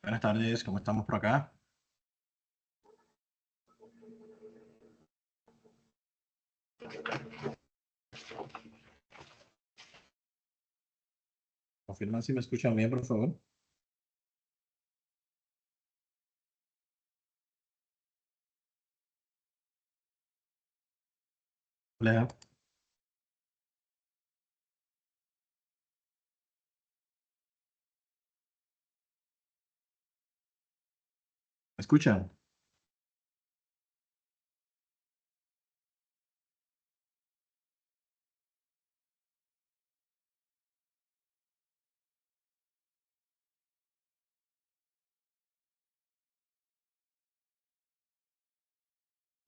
Buenas tardes, ¿cómo estamos por acá? Confirman si me escuchan bien, por favor. Hola, ¿me escuchan?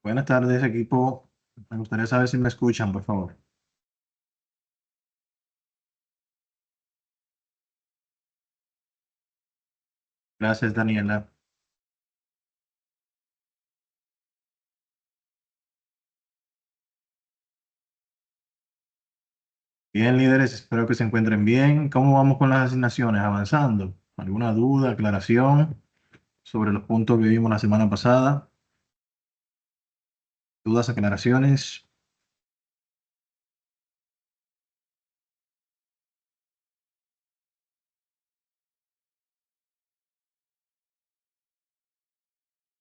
Buenas tardes, equipo. Me gustaría saber si me escuchan, por favor. Gracias, Daniela. Bien, líderes, espero que se encuentren bien. ¿Cómo vamos con las asignaciones? ¿Avanzando? ¿Alguna duda, aclaración sobre los puntos que vimos la semana pasada? ¿Dudas, aclaraciones?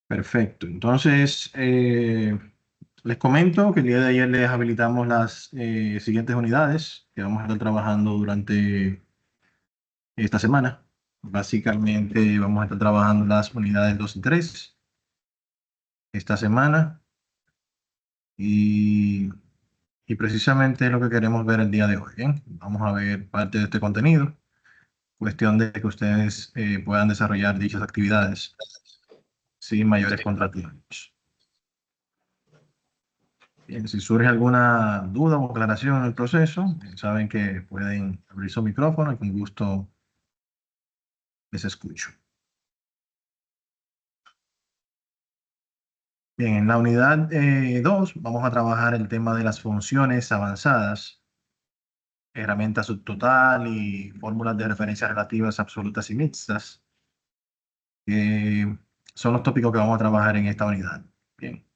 Perfecto. Entonces, les comento que el día de ayer les habilitamos las siguientes unidades que vamos a estar trabajando durante esta semana. Básicamente vamos a estar trabajando las unidades 2 y 3 esta semana y, y precisamente es lo que queremos ver el día de hoy. Bien, vamos a ver parte de este contenido, cuestión de que ustedes puedan desarrollar dichas actividades sin mayores contratiempos. Bien, si surge alguna duda o aclaración en el proceso, saben que pueden abrir su micrófono y con gusto les escucho. Bien, en la unidad 2 vamos a trabajar el tema de las funciones avanzadas, herramienta subtotal y fórmulas de referencia relativas absolutas y mixtas. Son los tópicos que vamos a trabajar en esta unidad. Bien,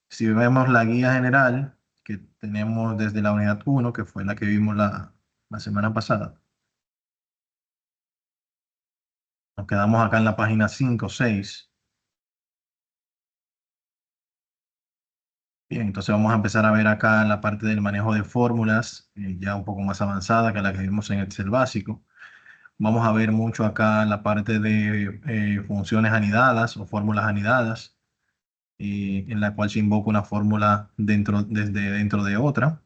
si vemos la guía general que tenemos desde la unidad 1, que fue la que vimos la semana pasada, nos quedamos acá en la página 5 6. Bien, entonces vamos a empezar a ver acá la parte del manejo de fórmulas, ya un poco más avanzada que la que vimos en Excel básico. Vamos a ver mucho acá la parte de funciones anidadas o fórmulas anidadas, en la cual se invoca una fórmula desde dentro de otra.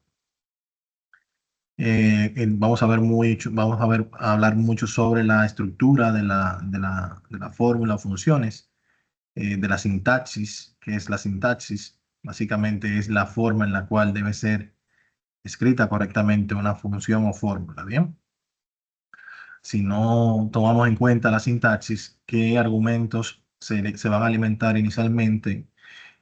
Vamos a hablar mucho sobre la estructura de la fórmula o funciones, de la sintaxis. ¿Qué es la sintaxis? Básicamente es la forma en la cual debe ser escrita correctamente una función o fórmula, ¿bien? Si no tomamos en cuenta la sintaxis, qué argumentos se van a alimentar inicialmente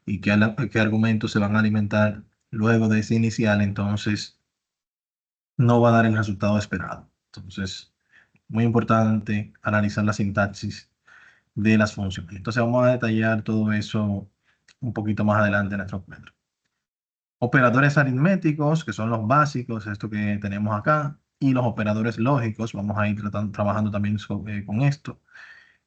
y qué argumentos se van a alimentar luego de ese inicial, entonces no va a dar el resultado esperado. Entonces, muy importante analizar la sintaxis de las funciones. Entonces, vamos a detallar todo eso un poquito más adelante en nuestro encuentro. Operadores aritméticos, que son los básicos, esto que tenemos acá, y los operadores lógicos, vamos a ir trabajando también con esto,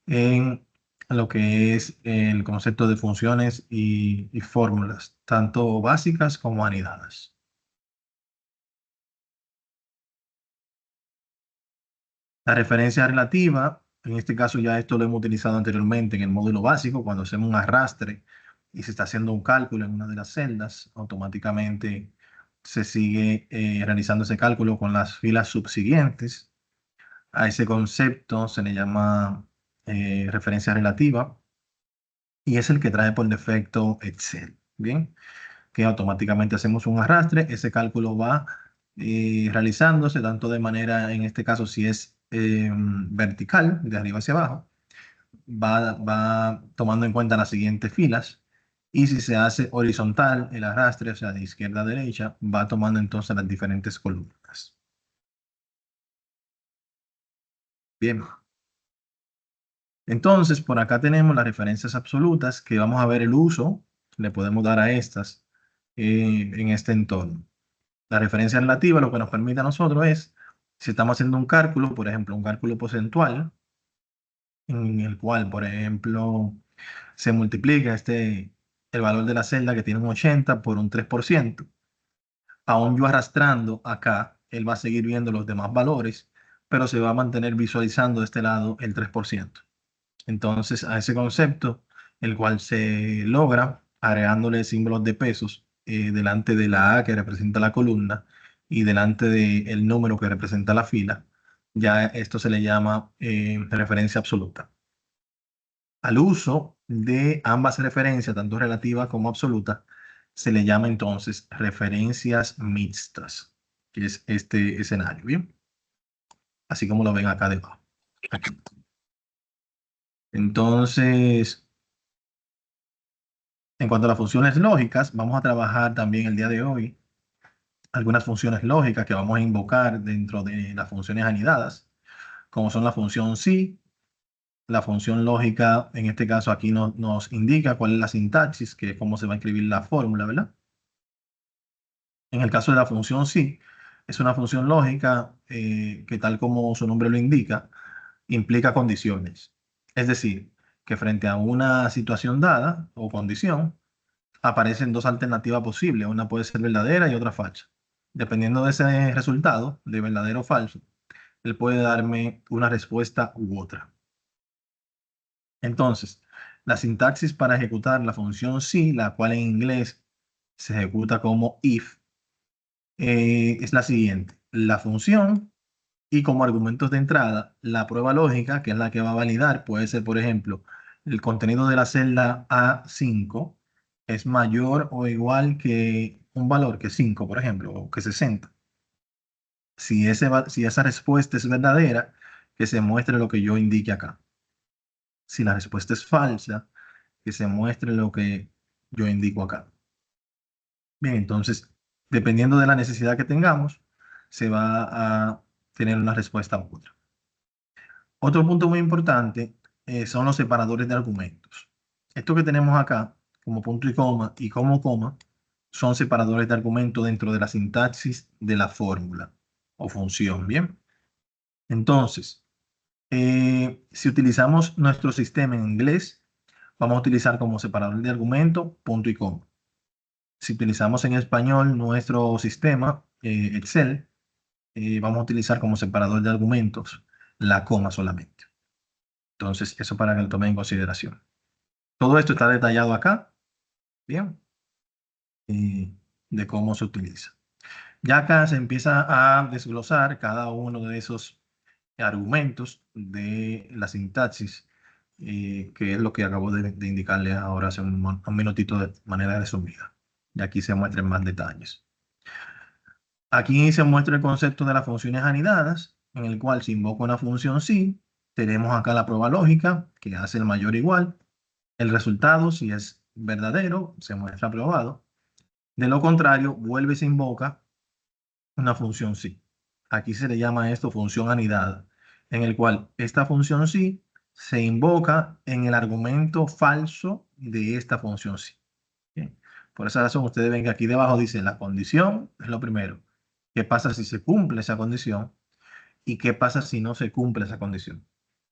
en lo que es el concepto de funciones y fórmulas, tanto básicas como anidadas. La referencia relativa, en este caso ya esto lo hemos utilizado anteriormente en el módulo básico, cuando hacemos un arrastre y se está haciendo un cálculo en una de las celdas, automáticamente se sigue realizando ese cálculo con las filas subsiguientes. A ese concepto se le llama referencia relativa y es el que trae por defecto Excel. Bien, que automáticamente hacemos un arrastre, ese cálculo va realizándose tanto de manera, en este caso, si es vertical, de arriba hacia abajo, va tomando en cuenta las siguientes filas. Y si se hace horizontal, el arrastre, o sea, de izquierda a derecha, va tomando entonces las diferentes columnas. Bien. Entonces, por acá tenemos las referencias absolutas que vamos a ver el uso que le podemos dar a estas en este entorno. La referencia relativa lo que nos permite a nosotros es, si estamos haciendo un cálculo, por ejemplo, un cálculo porcentual, en el cual, por ejemplo, se multiplica el valor de la celda que tiene un 80 por un 3%, aún yo arrastrando acá, él va a seguir viendo los demás valores, pero se va a mantener visualizando de este lado el 3%. Entonces, a ese concepto, el cual se logra agregándole símbolos de pesos delante de la A que representa la columna y delante del número que representa la fila, ya esto se le llama referencia absoluta. Al uso de ambas referencias, tanto relativa como absoluta, se le llama entonces referencias mixtas, que es este escenario, ¿bien? Así como lo ven acá debajo. Aquí. Entonces, en cuanto a las funciones lógicas, vamos a trabajar también el día de hoy algunas funciones lógicas que vamos a invocar dentro de las funciones anidadas, como son la función si. La función lógica, en este caso aquí nos indica cuál es la sintaxis, que es cómo se va a escribir la fórmula, ¿verdad? En el caso de la función si, es una función lógica que tal como su nombre lo indica, implica condiciones. Es decir, que frente a una situación dada o condición, aparecen dos alternativas posibles. Una puede ser verdadera y otra falsa. Dependiendo de ese resultado, de verdadero o falso, él puede darme una respuesta u otra. Entonces, la sintaxis para ejecutar la función si, la cual en inglés se ejecuta como if, es la siguiente. La función y como argumentos de entrada, la prueba lógica, que es la que va a validar, puede ser, por ejemplo, el contenido de la celda A5 es mayor o igual que un valor que 5, por ejemplo, o que 60. Si esa respuesta es verdadera, que se muestre lo que yo indique acá. Si la respuesta es falsa, que se muestre lo que yo indico acá. Bien, entonces, dependiendo de la necesidad que tengamos, se va a tener una respuesta u otra. Otro punto muy importante son los separadores de argumentos. Esto que tenemos acá, como punto y como coma, son separadores de argumento dentro de la sintaxis de la fórmula o función. Bien, entonces, si utilizamos nuestro sistema en inglés, vamos a utilizar como separador de argumento punto y coma. Si utilizamos en español nuestro sistema Excel, vamos a utilizar como separador de argumentos la coma solamente. Entonces, eso para que lo tomen en consideración. Todo esto está detallado acá, bien, de cómo se utiliza. Ya acá se empieza a desglosar cada uno de esos argumentos de la sintaxis, que es lo que acabo de indicarles ahora hace un minutito de manera resumida. Y aquí se muestran más detalles. Aquí se muestra el concepto de las funciones anidadas, en el cual se invoca una función si, tenemos acá la prueba lógica, que hace el mayor igual. El resultado, si es verdadero, se muestra aprobado. De lo contrario, vuelve y se invoca una función sí. Aquí se le llama esto función anidada, en el cual esta función sí se invoca en el argumento falso de esta función sí. Bien. Por esa razón, ustedes ven que aquí debajo dice la condición, es lo primero. ¿Qué pasa si se cumple esa condición? ¿Y qué pasa si no se cumple esa condición?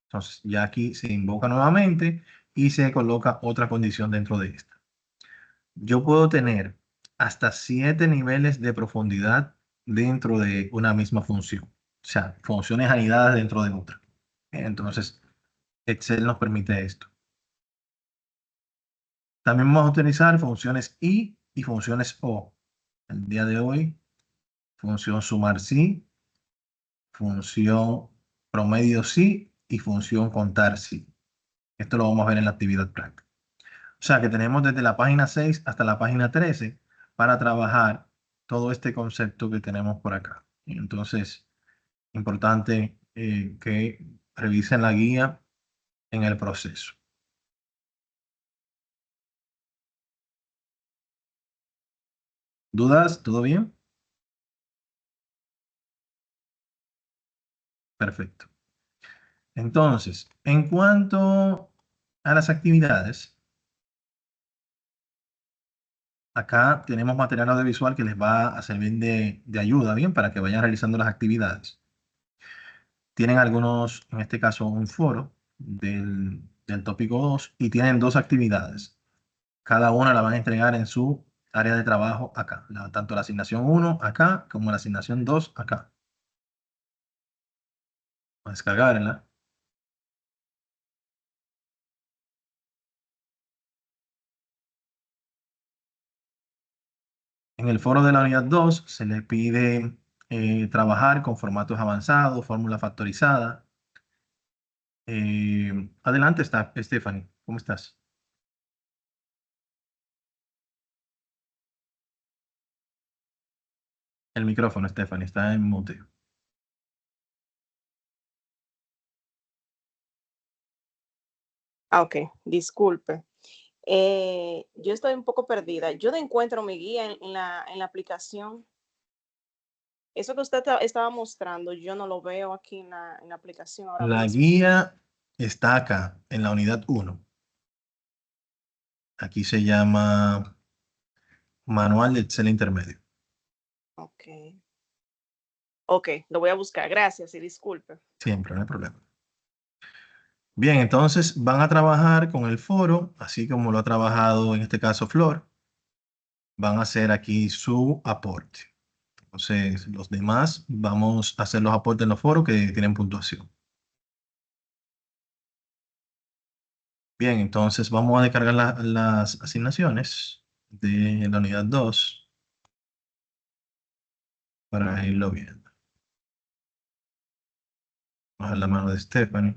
Entonces, ya aquí se invoca nuevamente y se coloca otra condición dentro de esta. Yo puedo tener hasta 7 niveles de profundidad dentro de una misma función. O sea, funciones anidadas dentro de otra. Entonces, Excel nos permite esto. También vamos a utilizar funciones y funciones o. El día de hoy, función sumar sí, función promedio sí y función contar sí. Esto lo vamos a ver en la actividad práctica. O sea que tenemos desde la página 6 hasta la página 13 para trabajar todo este concepto que tenemos por acá. Entonces, importante que revisen la guía en el proceso. ¿Dudas? ¿Todo bien? Perfecto. Entonces, en cuanto a las actividades, acá tenemos material audiovisual que les va a servir de ayuda, bien, para que vayan realizando las actividades. Tienen algunos, en este caso, un foro del tópico 2 y tienen dos actividades. Cada una la van a entregar en su área de trabajo acá. Tanto la asignación 1 acá como la asignación 2 acá. Voy a descargarla. En el foro de la unidad 2 se le pide trabajar con formatos avanzados, fórmula factorizada. Adelante está Stephanie, ¿cómo estás? El micrófono, Stephanie, está en mute. Ah, ok, disculpe. Yo estoy un poco perdida. Yo no encuentro mi guía en la aplicación. Eso que usted estaba mostrando, yo no lo veo aquí en la aplicación ahora La mismo. guía está acá, en la unidad 1. Aquí se llama Manual de Excel Intermedio. Ok. Ok, lo voy a buscar. Gracias y disculpe. Siempre, no hay problema. Bien, entonces van a trabajar con el foro, así como lo ha trabajado en este caso Flor. Van a hacer aquí su aporte. Entonces, los demás vamos a hacer los aportes en los foros que tienen puntuación. Bien, entonces vamos a descargar las asignaciones de la unidad 2 para irlo viendo. Bajar la mano de Stephanie.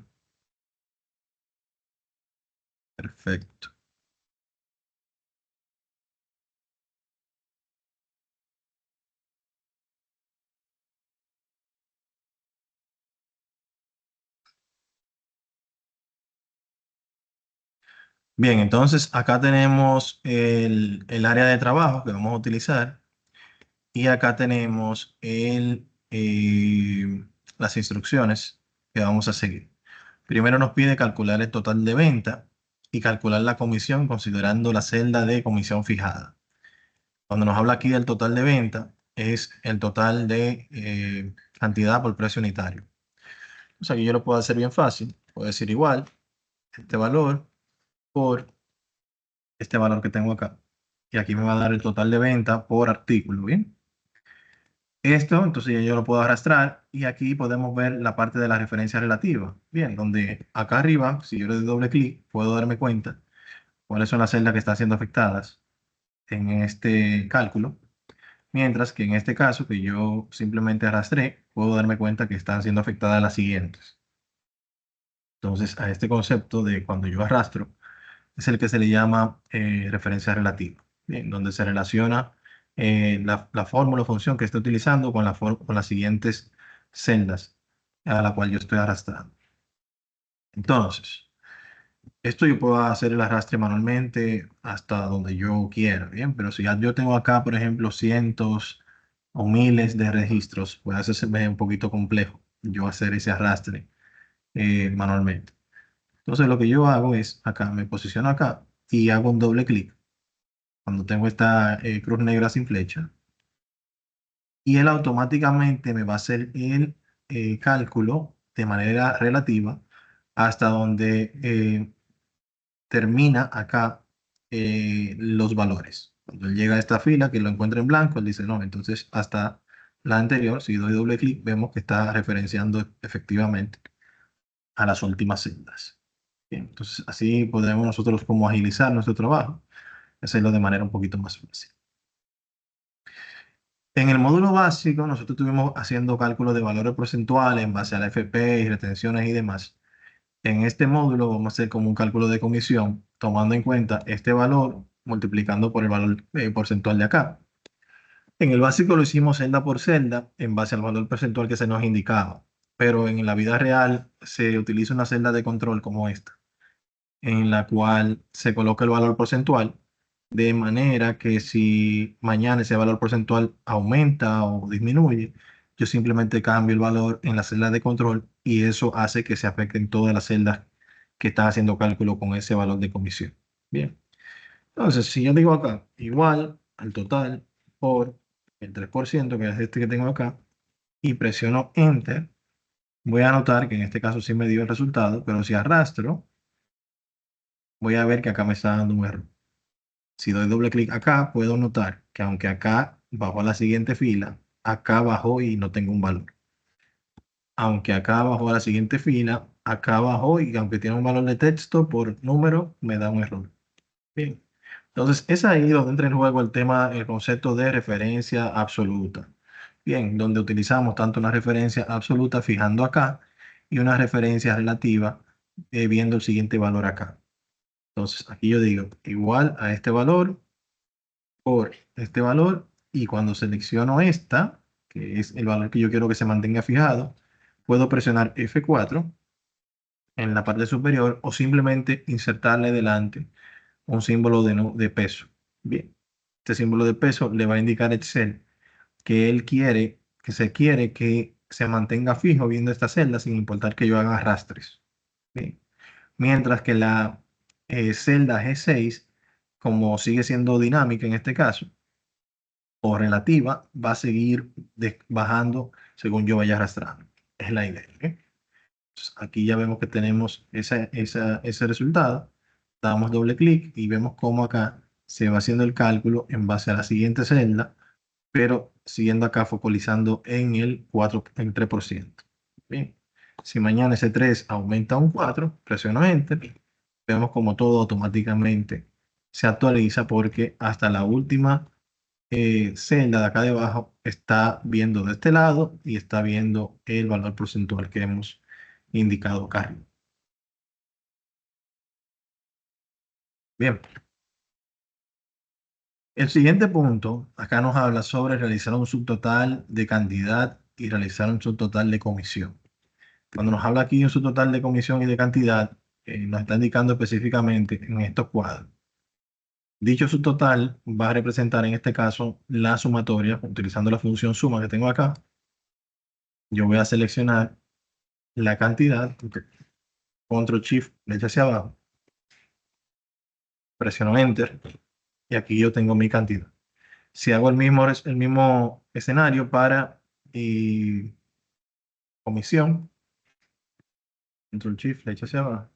Perfecto. Bien, entonces acá tenemos el área de trabajo que vamos a utilizar y acá tenemos las instrucciones que vamos a seguir. Primero nos pide calcular el total de venta y calcular la comisión considerando la celda de comisión fijada. Cuando nos habla aquí del total de venta, es el total de cantidad por precio unitario. O sea que yo lo puedo hacer bien fácil. Puedo decir igual, este valor por este valor que tengo acá. Y aquí me va a dar el total de venta por artículo, ¿bien? Esto, entonces ya yo lo puedo arrastrar y aquí podemos ver la parte de la referencia relativa. Bien, donde acá arriba, si yo le doy doble clic, puedo darme cuenta cuáles son las celdas que están siendo afectadas en este cálculo. Mientras que en este caso, que yo simplemente arrastré, puedo darme cuenta que están siendo afectadas las siguientes. Entonces, a este concepto de cuando yo arrastro, es el que se le llama referencia relativa, bien, donde se relaciona la fórmula o función que estoy utilizando con, con las siguientes celdas a la cual yo estoy arrastrando. Entonces, esto yo puedo hacer el arrastre manualmente hasta donde yo quiera, bien, pero si ya yo tengo acá, por ejemplo, cientos o miles de registros, pues a veces se me ve un poquito complejo yo hacer ese arrastre manualmente. Entonces lo que yo hago es acá, me posiciono acá y hago un doble clic cuando tengo esta cruz negra sin flecha y él automáticamente me va a hacer el cálculo de manera relativa hasta donde termina acá los valores. Cuando él llega a esta fila que lo encuentra en blanco, él dice no, entonces hasta la anterior, si doy doble clic, vemos que está referenciando efectivamente a las últimas celdas. Bien, entonces así podemos nosotros como agilizar nuestro trabajo, hacerlo de manera un poquito más fácil. En el módulo básico, nosotros estuvimos haciendo cálculos de valores porcentuales en base a la FP y retenciones y demás. En este módulo vamos a hacer como un cálculo de comisión, tomando en cuenta este valor multiplicando por el valor porcentual de acá. En el básico lo hicimos celda por celda en base al valor porcentual que se nos indicaba, pero en la vida real se utiliza una celda de control como esta, en la cual se coloca el valor porcentual de manera que si mañana ese valor porcentual aumenta o disminuye, yo simplemente cambio el valor en la celda de control y eso hace que se afecten todas las celdas que están haciendo cálculo con ese valor de comisión. Bien. Entonces, si yo digo acá, igual al total por el 3%, que es este que tengo acá, y presiono Enter, voy a notar que en este caso sí me dio el resultado, pero si arrastro, voy a ver que acá me está dando un error. Si doy doble clic acá, puedo notar que aunque acá bajó a la siguiente fila, acá bajó y no tengo un valor. Aunque acá bajó a la siguiente fila, acá bajó y aunque tiene un valor de texto por número, me da un error. Bien. Entonces, es ahí donde entra en juego el tema, el concepto de referencia absoluta. Bien, donde utilizamos tanto una referencia absoluta fijando acá y una referencia relativa viendo el siguiente valor acá. Entonces, aquí yo digo igual a este valor por este valor y cuando selecciono esta, que es el valor que yo quiero que se mantenga fijado, puedo presionar F4 en la parte superior o simplemente insertarle delante un símbolo de peso. Bien, este símbolo de peso le va a indicar a Excel que él quiere, que se mantenga fijo viendo esta celda sin importar que yo haga arrastres. Bien. Mientras que la celda G6, como sigue siendo dinámica en este caso, o relativa, va a seguir bajando según yo vaya arrastrando. Es la idea. ¿Ok? Entonces, aquí ya vemos que tenemos ese resultado. Damos doble clic y vemos cómo acá se va haciendo el cálculo en base a la siguiente celda, pero siguiendo acá focalizando en el 3%. Bien. Si mañana ese 3 aumenta a un 4, presiono Enter, vemos como todo automáticamente se actualiza porque hasta la última celda de acá debajo está viendo de este lado y está viendo el valor porcentual que hemos indicado acá arriba. Bien, el siguiente punto acá nos habla sobre realizar un subtotal de cantidad y realizar un subtotal de comisión. Cuando nos habla aquí de un subtotal de comisión y de cantidad, nos está indicando específicamente en estos cuadros. Dicho subtotal va a representar en este caso la sumatoria, utilizando la función suma que tengo acá. Yo voy a seleccionar la cantidad, Control Shift, flecha hacia abajo, presiono Enter y aquí yo tengo mi cantidad. Si hago el mismo escenario para comisión, Control Shift, flecha hacia abajo,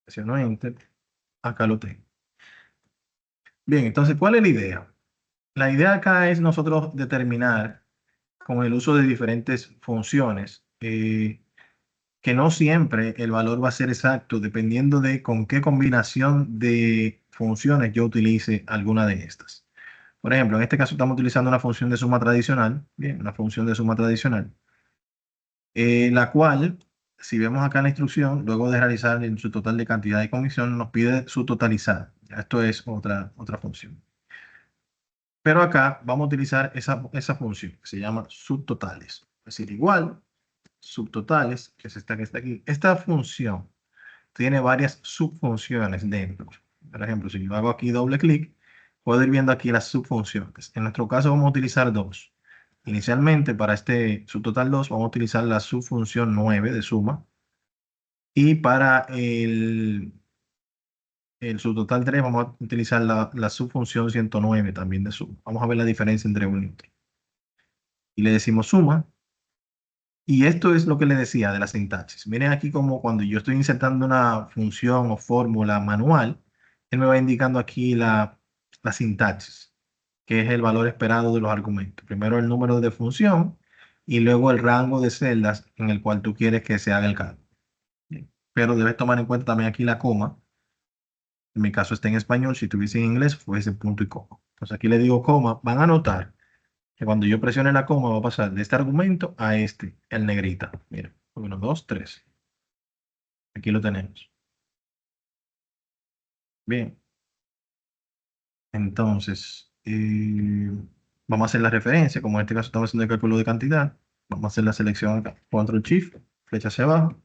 presiono Enter, acá lo tengo. Bien, entonces, ¿cuál es la idea? La idea acá es nosotros determinar con el uso de diferentes funciones que no siempre el valor va a ser exacto dependiendo de con qué combinación de funciones yo utilice alguna de estas. Por ejemplo, en este caso estamos utilizando una función de suma tradicional, bien, una función de suma tradicional, la cual, si vemos acá en la instrucción, luego de realizar su total de cantidad de comisión, nos pide su totalizar. Ya esto es otra función. Pero acá vamos a utilizar esa función que se llama subtotales. Es decir, igual, subtotales, que es esta que está aquí. Esta función tiene varias subfunciones dentro. Por ejemplo, si yo hago aquí doble clic, puedo ir viendo aquí las subfunciones. En nuestro caso vamos a utilizar dos. Inicialmente, para este subtotal 2 vamos a utilizar la subfunción 9 de suma. Y para el subtotal 3 vamos a utilizar la subfunción 109 también de suma. Vamos a ver la diferencia entre uno y otro. Y le decimos suma. Y esto es lo que le decía de la sintaxis. Miren aquí como cuando yo estoy insertando una función o fórmula manual, él me va indicando aquí la sintaxis, que es el valor esperado de los argumentos. Primero el número de función y luego el rango de celdas en el cual tú quieres que se haga el cálculo. Bien. Pero debes tomar en cuenta también aquí la coma. En mi caso está en español, si tuviese en inglés fuese punto y coma. Entonces aquí le digo coma, van a notar que cuando yo presione la coma va a pasar de este argumento a este, el negrita. Mira, 1, 2, 3. Aquí lo tenemos. Bien, entonces vamos a hacer la referencia. Como en este caso estamos haciendo el cálculo de cantidad, vamos a hacer la selección acá. Control Shift, flecha hacia abajo.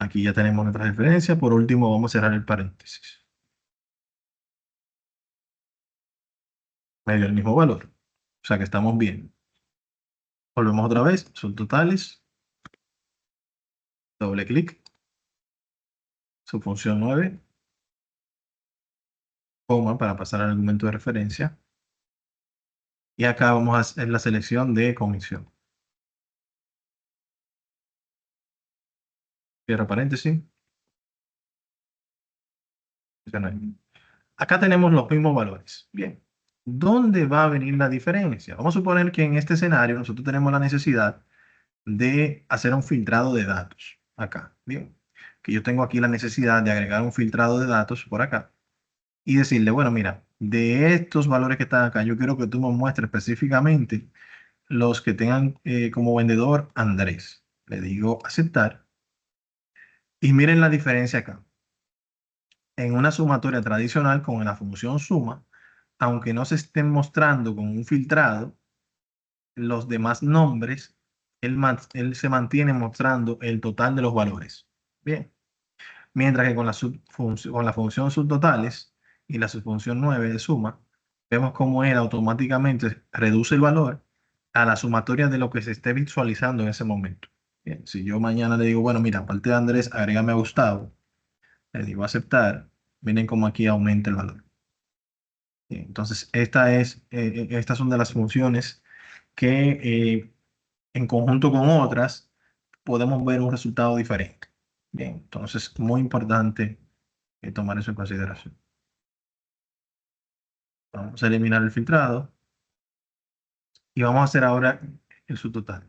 Aquí ya tenemos nuestra referencia. Por último, vamos a cerrar el paréntesis. Me dio el mismo valor. O sea que estamos bien. Volvemos otra vez, subtotales, doble clic, subfunción 9, coma para pasar al argumento de referencia. Y acá vamos a hacer la selección de comisión. Cierra paréntesis. Acá tenemos los mismos valores. Bien. ¿Dónde va a venir la diferencia? Vamos a suponer que en este escenario nosotros tenemos la necesidad de hacer un filtrado de datos. Acá. Bien. Que yo tengo aquí la necesidad de agregar un filtrado de datos por acá. Y decirle, bueno, mira, de estos valores que están acá, yo quiero que tú me muestres específicamente los que tengan como vendedor Andrés. Le digo aceptar. Y miren la diferencia acá. En una sumatoria tradicional con la función suma, aunque no se estén mostrando con un filtrado, los demás nombres, él se mantiene mostrando el total de los valores. Bien. Mientras que con con la función subtotales y la subfunción 9 de suma, vemos cómo él automáticamente reduce el valor a la sumatoria de lo que se esté visualizando en ese momento. Bien, si yo mañana le digo, bueno, mira, aparte de Andrés, agrégame a Gustavo, le digo aceptar, miren cómo aquí aumenta el valor. Bien, entonces, estas son de las funciones que en conjunto con otras podemos ver un resultado diferente. Bien, entonces, muy importante tomar eso en consideración. Vamos a eliminar el filtrado y vamos a hacer ahora el subtotal.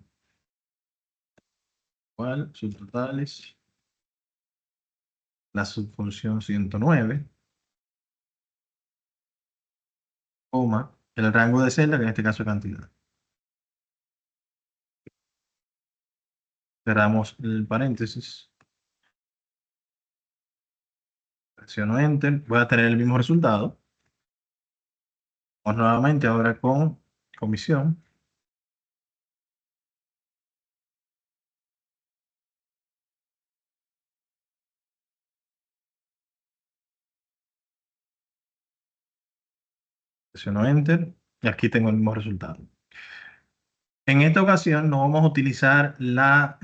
¿Cuál? Subtotales, la subfunción 109, coma, el rango de celda, que en este caso es cantidad. Cerramos el paréntesis, presiono Enter, voy a tener el mismo resultado. Vamos nuevamente ahora con comisión. Presiono Enter y aquí tengo el mismo resultado. En esta ocasión no vamos a utilizar la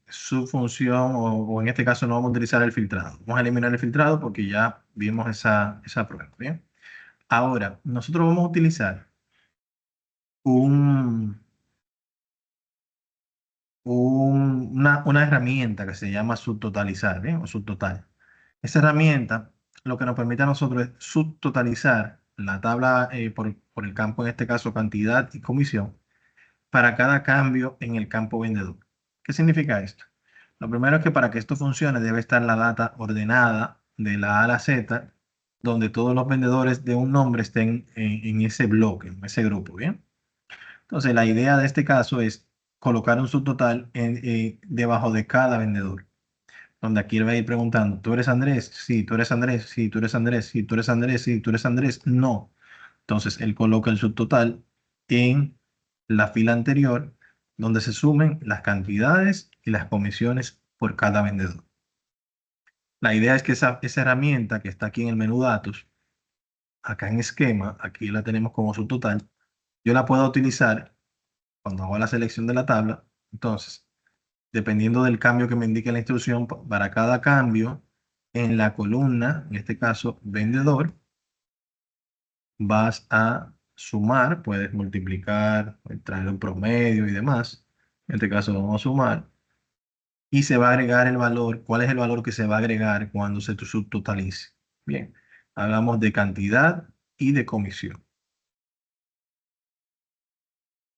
subfunción o en este caso no vamos a utilizar el filtrado. Vamos a eliminar el filtrado porque ya vimos esa prueba. ¿Bien? Ahora, nosotros vamos a utilizar un, una herramienta que se llama subtotalizar, ¿bien? O subtotal. Esa herramienta lo que nos permite a nosotros es subtotalizar la tabla por el campo, en este caso cantidad y comisión, para cada cambio en el campo vendedor. ¿Qué significa esto? Lo primero es que para que esto funcione debe estar la data ordenada de la A a la Z, donde todos los vendedores de un nombre estén en ese bloque, en ese grupo, ¿bien? Entonces, la idea de este caso es colocar un subtotal debajo de cada vendedor, donde aquí le va a ir preguntando, ¿tú eres Andrés? Sí, tú eres Andrés, sí, tú eres Andrés, sí, tú eres Andrés, sí, tú eres Andrés, no. Entonces, él coloca el subtotal en la fila anterior, donde se sumen las cantidades y las comisiones por cada vendedor. La idea es que esa herramienta que está aquí en el menú datos, acá en esquema, aquí la tenemos como subtotal, yo la puedo utilizar cuando hago la selección de la tabla. Entonces, dependiendo del cambio que me indique la instrucción, para cada cambio en la columna, en este caso vendedor, vas a sumar, puedes multiplicar, traer un promedio y demás. En este caso vamos a sumar y se va a agregar el valor. ¿Cuál es el valor que se va a agregar cuando se subtotalice? Bien, hablamos de cantidad y de comisión.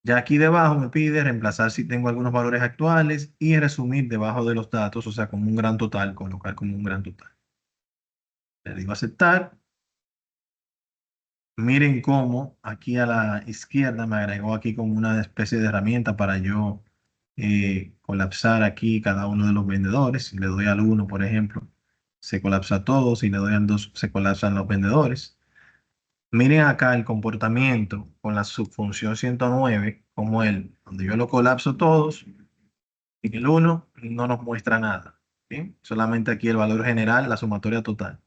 Ya aquí debajo me pide reemplazar si tengo algunos valores actuales y resumir debajo de los datos, o sea, como un gran total, colocar como un gran total. Le digo aceptar. Miren cómo aquí a la izquierda me agregó aquí como una especie de herramienta para yo colapsar aquí cada uno de los vendedores. Si le doy al 1, por ejemplo, se colapsa todo. Si le doy al 2, se colapsan los vendedores. Miren acá el comportamiento con la subfunción 109, como él, donde yo lo colapso todos, y el 1 no nos muestra nada. ¿Bien? Solamente aquí el valor general, la sumatoria total.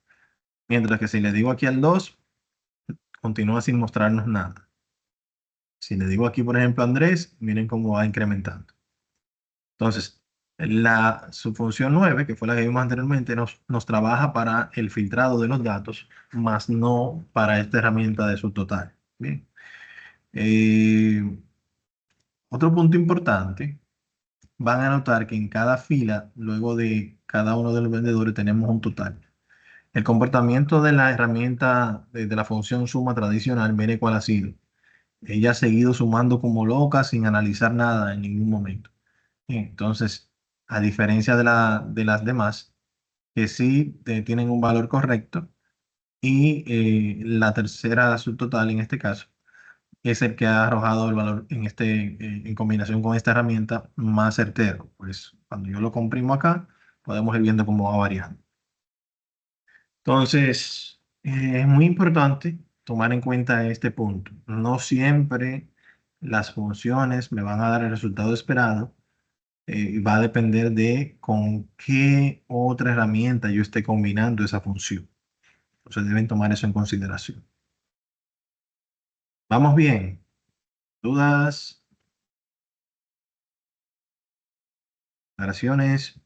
Mientras que si le digo aquí al 2, continúa sin mostrarnos nada. Si le digo aquí, por ejemplo, Andrés, miren cómo va incrementando. Entonces, su función 9, que fue la que vimos anteriormente, nos trabaja para el filtrado de los datos, más no para esta herramienta de subtotal. Bien. Eh, Otro punto importante, van a notar que en cada fila, luego de cada uno de los vendedores, tenemos un total. El comportamiento de la herramienta de la función suma tradicional, mire cuál ha sido. Ella ha seguido sumando como loca sin analizar nada en ningún momento. Entonces, a diferencia de las demás, que sí tienen un valor correcto, y la tercera subtotal en este caso es el que ha arrojado el valor en combinación con esta herramienta más certero. Pues cuando yo lo comprimo acá, podemos ir viendo cómo va variando. Entonces, es muy importante tomar en cuenta este punto. No siempre las funciones me van a dar el resultado esperado. Va a depender de con qué otra herramienta yo esté combinando esa función. Entonces deben tomar eso en consideración. ¿Vamos bien? ¿Dudas? ¿Aclaraciones?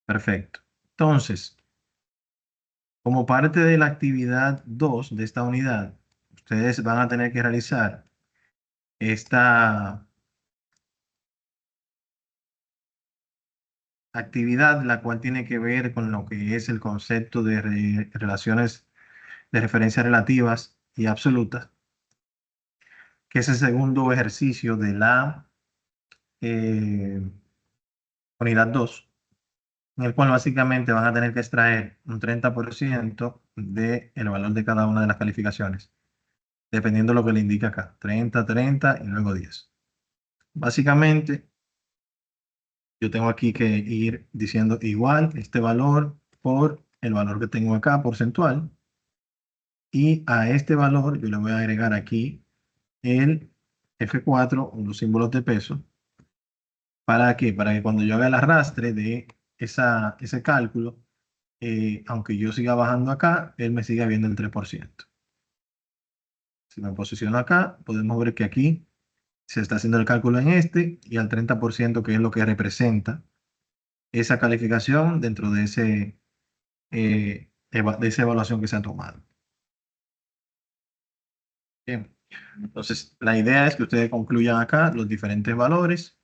Perfecto. Entonces, como parte de la actividad 2 de esta unidad, ustedes van a tener que realizar esta actividad, la cual tiene que ver con lo que es el concepto de relaciones de referencia relativas y absolutas, que es el segundo ejercicio de la eh, unidad 2, en el cual básicamente van a tener que extraer un 30% del valor de cada una de las calificaciones, dependiendo de lo que le indica acá, 30, 30 y luego 10. Básicamente, yo tengo aquí que ir diciendo igual este valor por el valor que tengo acá, porcentual, y a este valor yo le voy a agregar aquí el F4 o los símbolos de peso. ¿Para qué? Para que cuando yo haga el arrastre de ese cálculo, aunque yo siga bajando acá, él me siga viendo el 3%. Si me posiciono acá, podemos ver que aquí se está haciendo el cálculo en este y al 30%, que es lo que representa esa calificación dentro de de esa evaluación que se ha tomado. Bien. Entonces, la idea es que ustedes concluyan acá los diferentes valores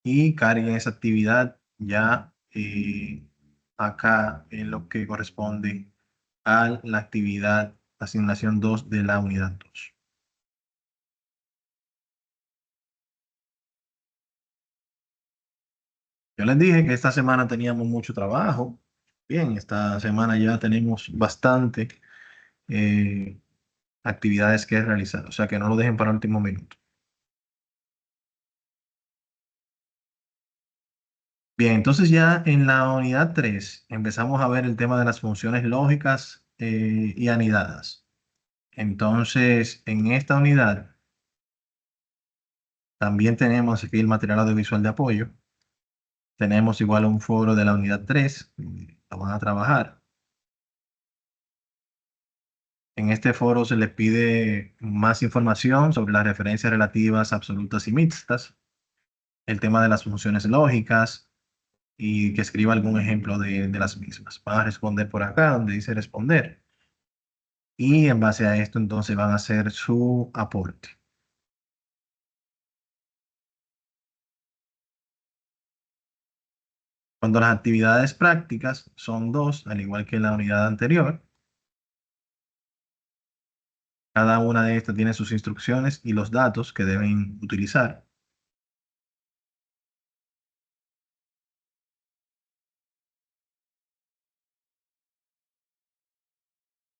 y carguen esa actividad ya acá en lo que corresponde a la actividad asignación 2 de la unidad 2. Yo les dije que esta semana teníamos mucho trabajo. Bien, esta semana ya tenemos bastante eh, actividades que realizar, o sea que no lo dejen para el último minuto. Bien, entonces ya en la unidad 3 empezamos a ver el tema de las funciones lógicas y anidadas. Entonces, en esta unidad también tenemos aquí el material audiovisual de apoyo. Tenemos igual un foro de la unidad 3, lo van a trabajar. En este foro se les pide más información sobre las referencias relativas absolutas y mixtas, el tema de las funciones lógicas y que escriba algún ejemplo de las mismas. Van a responder por acá donde dice responder y en base a esto entonces van a hacer su aporte. Cuando las actividades prácticas son dos, al igual que la unidad anterior, cada una de estas tiene sus instrucciones y los datos que deben utilizar.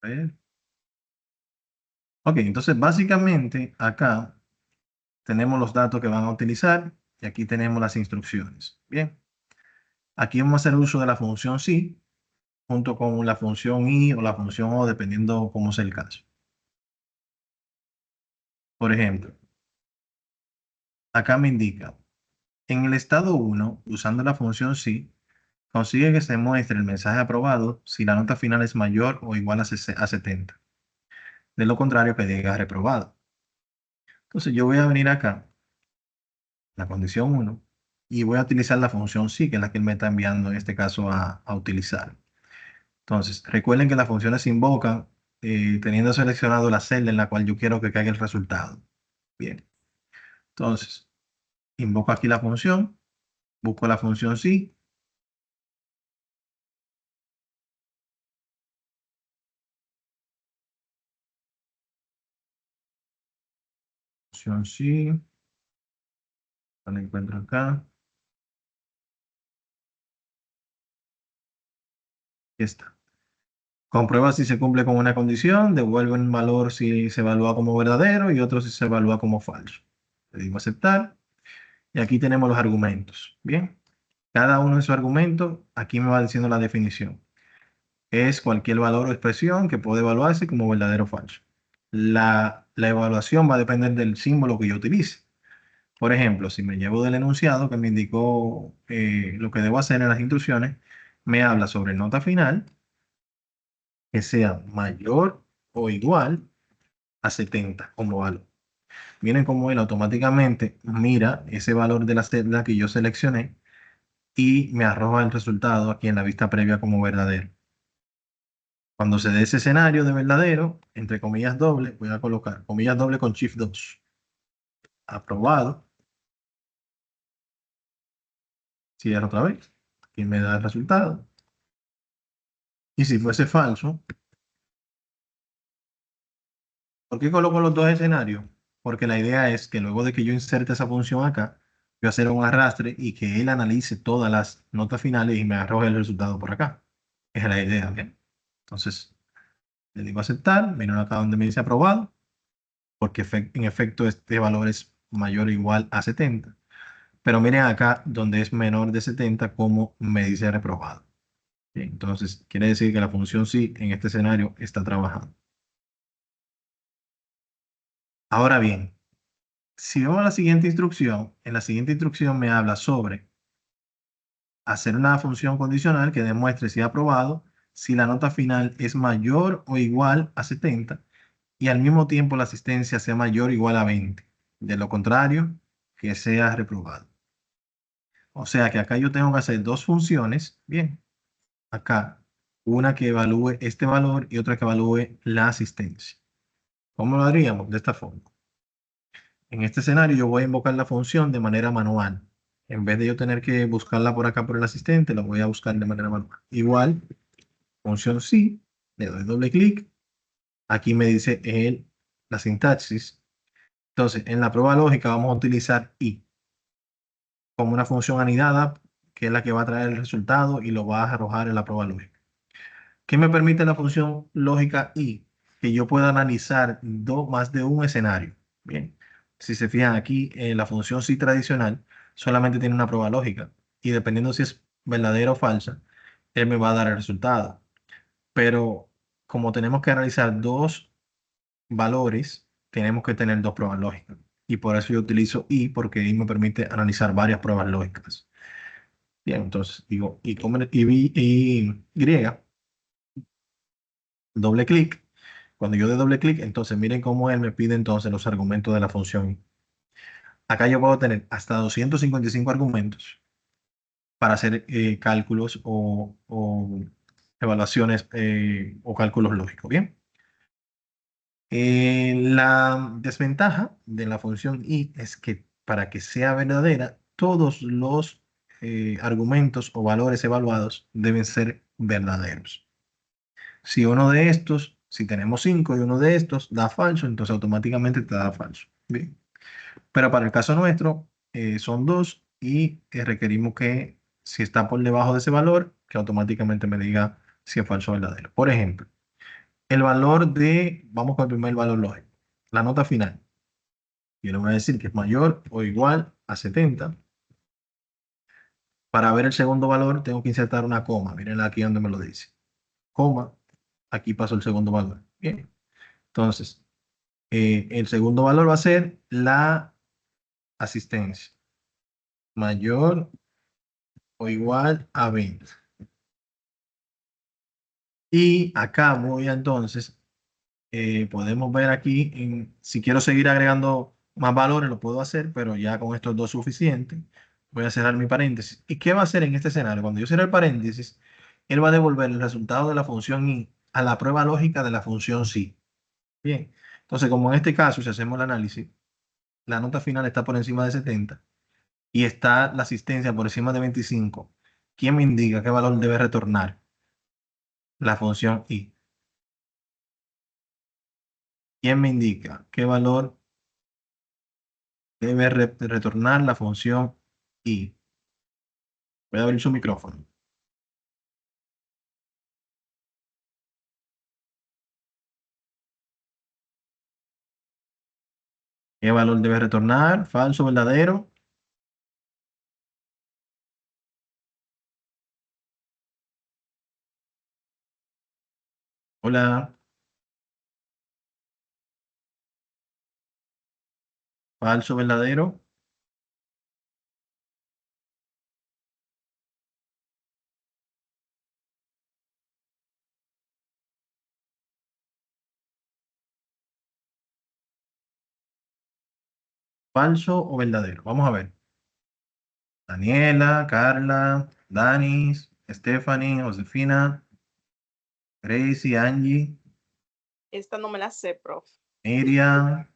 ¿Ve? Ok, entonces básicamente acá tenemos los datos que van a utilizar y aquí tenemos las instrucciones. Bien, aquí vamos a hacer uso de la función sí junto con la función y o la función o dependiendo cómo sea el caso. Por ejemplo, acá me indica, en el estado 1, usando la función sí, consigue que se muestre el mensaje aprobado si la nota final es mayor o igual a 70. De lo contrario, que diga reprobado. Entonces yo voy a venir acá, la condición 1, y voy a utilizar la función sí, que es la que él me está enviando en este caso a utilizar. Entonces, recuerden que las funciones se invocan teniendo seleccionado la celda en la cual yo quiero que caiga el resultado. Bien, entonces, invoco aquí la función, busco la función sí, función sí, la encuentro acá, aquí está. Comprueba si se cumple con una condición, devuelve un valor si se evalúa como verdadero y otro si se evalúa como falso. Le digo aceptar y aquí tenemos los argumentos. Bien, cada uno de esos argumentos, aquí me va diciendo la definición. Es cualquier valor o expresión que puede evaluarse como verdadero o falso. La evaluación va a depender del símbolo que yo utilice. Por ejemplo, si me llevo del enunciado que me indicó lo que debo hacer en las instrucciones, me habla sobre nota final que sea mayor o igual a 70 como valor. Miren cómo él automáticamente mira ese valor de la celda que yo seleccioné y me arroja el resultado aquí en la vista previa como verdadero. Cuando se dé ese escenario de verdadero, entre comillas doble, voy a colocar comillas doble con Shift 2. Aprobado. Cierro otra vez. Y me da el resultado. Y si fuese falso, ¿por qué coloco los dos escenarios? Porque la idea es que luego de que yo inserte esa función acá, yo hacer un arrastre y que él analice todas las notas finales y me arroje el resultado por acá. Esa es la idea, ¿bien? Entonces, le digo aceptar, miren acá donde me dice aprobado, porque en efecto este valor es mayor o igual a 70. Pero miren acá donde es menor de 70 como me dice reprobado. Bien, entonces, quiere decir que la función sí en este escenario está trabajando. Ahora bien, si vemos la siguiente instrucción, en la siguiente instrucción me habla sobre hacer una función condicional que demuestre si ha aprobado, si la nota final es mayor o igual a 70 y al mismo tiempo la asistencia sea mayor o igual a 20. De lo contrario, que sea reprobado. O sea que acá yo tengo que hacer dos funciones, bien, acá, una que evalúe este valor y otra que evalúe la asistencia. ¿Cómo lo haríamos? De esta forma. En este escenario yo voy a invocar la función de manera manual. En vez de yo tener que buscarla por acá por el asistente, la voy a buscar de manera manual. Igual, función sí, le doy doble clic. Aquí me dice la sintaxis. Entonces, en la prueba lógica vamos a utilizar i como una función anidada, que es la que va a traer el resultado y lo va a arrojar en la prueba lógica. ¿Qué me permite la función lógica y? Que yo pueda analizar más de un escenario. Bien, si se fijan aquí, la función sí tradicional solamente tiene una prueba lógica y dependiendo si es verdadera o falsa, él me va a dar el resultado. Pero como tenemos que analizar dos valores, tenemos que tener dos pruebas lógicas. Y por eso yo utilizo y, porque y me permite analizar varias pruebas lógicas. Bien, entonces digo y doble clic. Cuando yo doy doble clic, entonces miren cómo él me pide entonces los argumentos de la función. Acá yo puedo tener hasta 255 argumentos para hacer cálculos o evaluaciones o cálculos lógicos. Bien. La desventaja de la función i es que para que sea verdadera, todos los argumentos o valores evaluados deben ser verdaderos. Si uno de estos, si tenemos 5 y uno de estos da falso, entonces automáticamente te da falso. Bien. Pero para el caso nuestro, son dos y requerimos que si está por debajo de ese valor, que automáticamente me diga si es falso o verdadero. Por ejemplo, el valor vamos con el primer valor lógico, la nota final. Yo le voy a decir que es mayor o igual a 70. Para ver el segundo valor, tengo que insertar una coma. Miren aquí donde me lo dice. Coma, aquí pasó el segundo valor. Bien. Entonces, el segundo valor va a ser asistencia mayor o igual a 20. Y acá voy a entonces, podemos ver aquí, si quiero seguir agregando más valores, lo puedo hacer, pero ya con estos dos suficientes. Voy a cerrar mi paréntesis. ¿Y qué va a hacer en este escenario? Cuando yo cierre el paréntesis, él va a devolver el resultado de la función y a la prueba lógica de la función sí. Bien. Entonces, como en este caso, si hacemos el análisis, la nota final está por encima de 70 y está la asistencia por encima de 25, ¿quién me indica qué valor debe retornar la función y? ¿Quién me indica qué valor debe retornar la función y? Voy a abrir su micrófono. ¿Qué valor debe retornar? ¿Falso, verdadero? Hola, falso, verdadero. Falso o verdadero. Vamos a ver. Daniela, Carla, Danis, Stephanie, Josefina, Gracie, Angie, Esta no me la sé, prof. Miriam,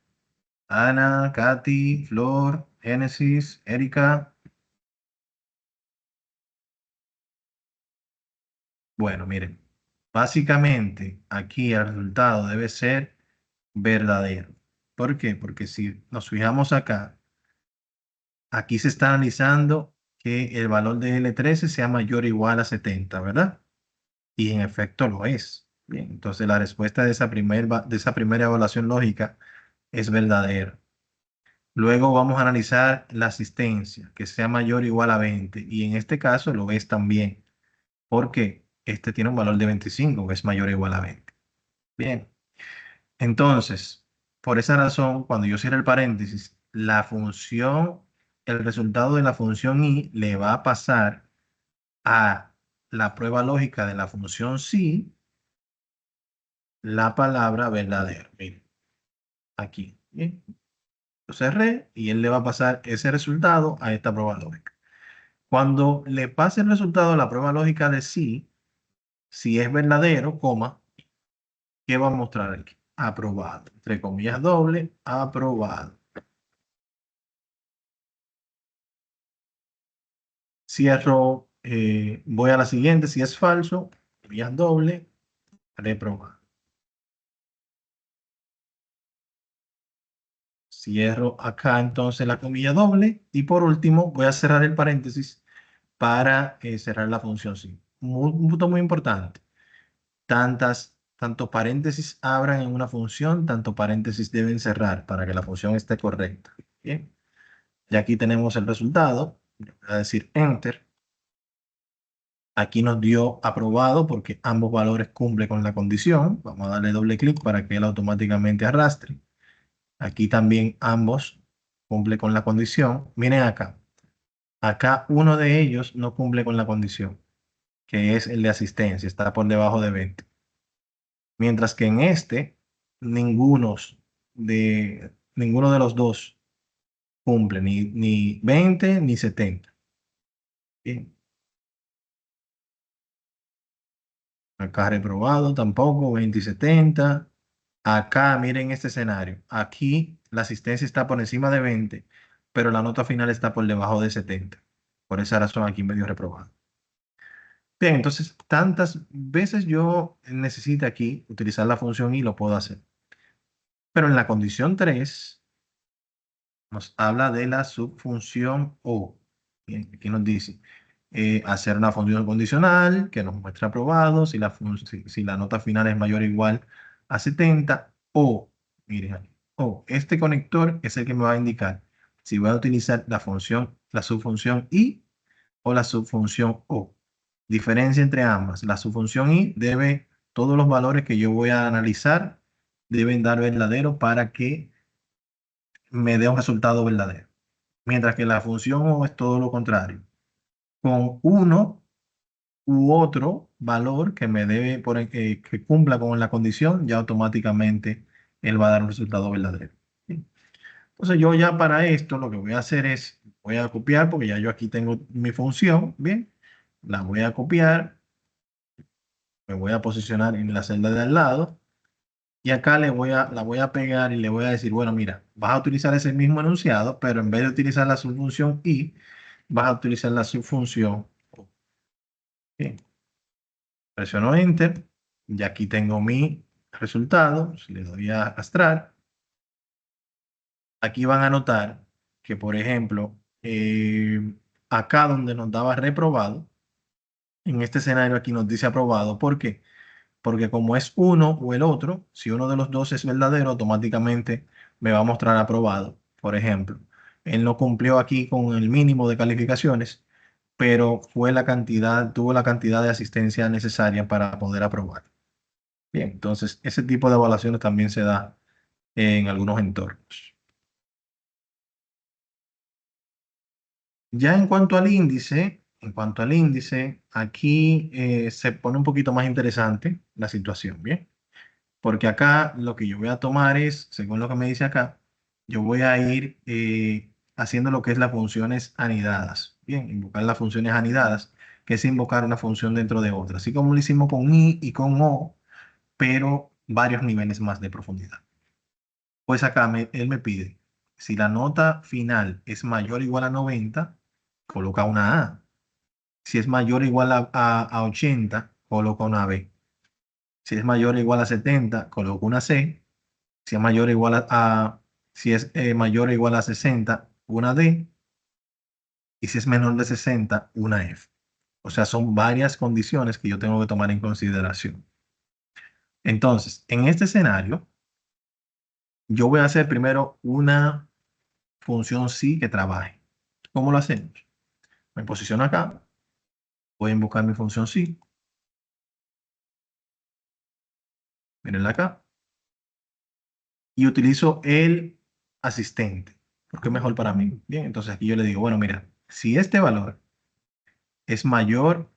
Ana, Katy, Flor, Génesis, Erika. Bueno, miren, básicamente aquí el resultado debe ser verdadero. ¿Por qué? Porque si nos fijamos acá, aquí se está analizando que el valor de L13 sea mayor o igual a 70, ¿verdad? Y en efecto lo es. Bien, entonces la respuesta de de esa primera evaluación lógica es verdadera. Luego vamos a analizar la asistencia, que sea mayor o igual a 20. Y en este caso lo es también, porque este tiene un valor de 25, que es mayor o igual a 20. Bien, entonces, por esa razón, cuando yo cierre el paréntesis, el resultado de la función y le va a pasar a la prueba lógica de la función sí la palabra verdadero. Miren, aquí. Bien, lo cerré y él le va a pasar ese resultado a esta prueba lógica. Cuando le pase el resultado a la prueba lógica de sí, si es verdadero, coma, ¿qué va a mostrar aquí? Aprobado. Entre comillas doble, aprobado. Cierro, voy a la siguiente. Si es falso, comillas doble, reprobado. Cierro acá entonces la comilla doble y por último voy a cerrar el paréntesis para cerrar la función sí. Un punto muy importante. Tanto paréntesis abran en una función, tanto paréntesis deben cerrar para que la función esté correcta. Bien. Y aquí tenemos el resultado. Voy a decir enter. Aquí nos dio aprobado porque ambos valores cumplen con la condición. Vamos a darle doble clic para que él automáticamente arrastre. Aquí también ambos cumplen con la condición. Miren acá. Acá uno de ellos no cumple con la condición, que es el de asistencia. Está por debajo de 20. Mientras que en este, ninguno de los dos cumple, ni 20 ni 70. Bien. Acá reprobado tampoco, 20 y 70. Acá, miren este escenario. Aquí la asistencia está por encima de 20, pero la nota final está por debajo de 70. Por esa razón aquí medio reprobado. Bien, entonces tantas veces yo necesite aquí utilizar la función y lo puedo hacer. Pero en la condición 3 nos habla de la subfunción O. Bien, aquí nos dice hacer una función condicional que nos muestra aprobado si la nota final es mayor o igual a 70 o, miren aquí, o este conector es el que me va a indicar si voy a utilizar la subfunción I o la subfunción O. Diferencia entre ambas. La subfunción I todos los valores que yo voy a analizar deben dar verdadero para que me dé un resultado verdadero. mientras que la función O es todo lo contrario. Con uno u otro valor que me debe, que cumpla con la condición, ya automáticamente él va a dar un resultado verdadero. ¿Sí? Entonces yo ya para esto lo que voy a hacer es, voy a copiar porque ya yo aquí tengo mi función, ¿bien? La voy a copiar, me voy a posicionar en la celda de al lado y acá la voy a pegar y le voy a decir, bueno, mira, vas a utilizar ese mismo enunciado, pero en vez de utilizar la subfunción I, vas a utilizar la subfunción O. Bien, presiono Enter y aquí tengo mi resultado. Si le doy a arrastrar, aquí van a notar que, por ejemplo, acá donde nos daba reprobado, en este escenario aquí nos dice aprobado. ¿Por qué? Porque como es uno o el otro, si uno de los dos es verdadero, automáticamente me va a mostrar aprobado. Por ejemplo, él no cumplió aquí con el mínimo de calificaciones, pero tuvo la cantidad de asistencia necesaria para poder aprobar. Bien, entonces ese tipo de evaluaciones también se da en algunos entornos. Ya en cuanto al índice, aquí se pone un poquito más interesante la situación, ¿bien? Porque acá lo que yo voy a tomar es, según lo que me dice acá, yo voy a ir haciendo lo que es las funciones anidadas. Bien, invocar las funciones anidadas, que es invocar una función dentro de otra, así como lo hicimos con I y con O, pero varios niveles más de profundidad. Pues acá él me pide, si la nota final es mayor o igual a 90, coloca una A. Si es mayor o igual a 80, coloca una B. Si es mayor o igual a 70, coloca una C. Si es mayor o igual si es mayor o igual a 60, una D. Y si es menor de 60, una F. O sea, son varias condiciones que yo tengo que tomar en consideración. Entonces, en este escenario, yo voy a hacer primero una función sí que trabaje. ¿Cómo lo hacemos? Me posiciono acá, voy a invocar mi función sí, mírenla acá, y utilizo el asistente, porque es mejor para mí. Bien, entonces aquí yo le digo, bueno, mira, si este valor es mayor,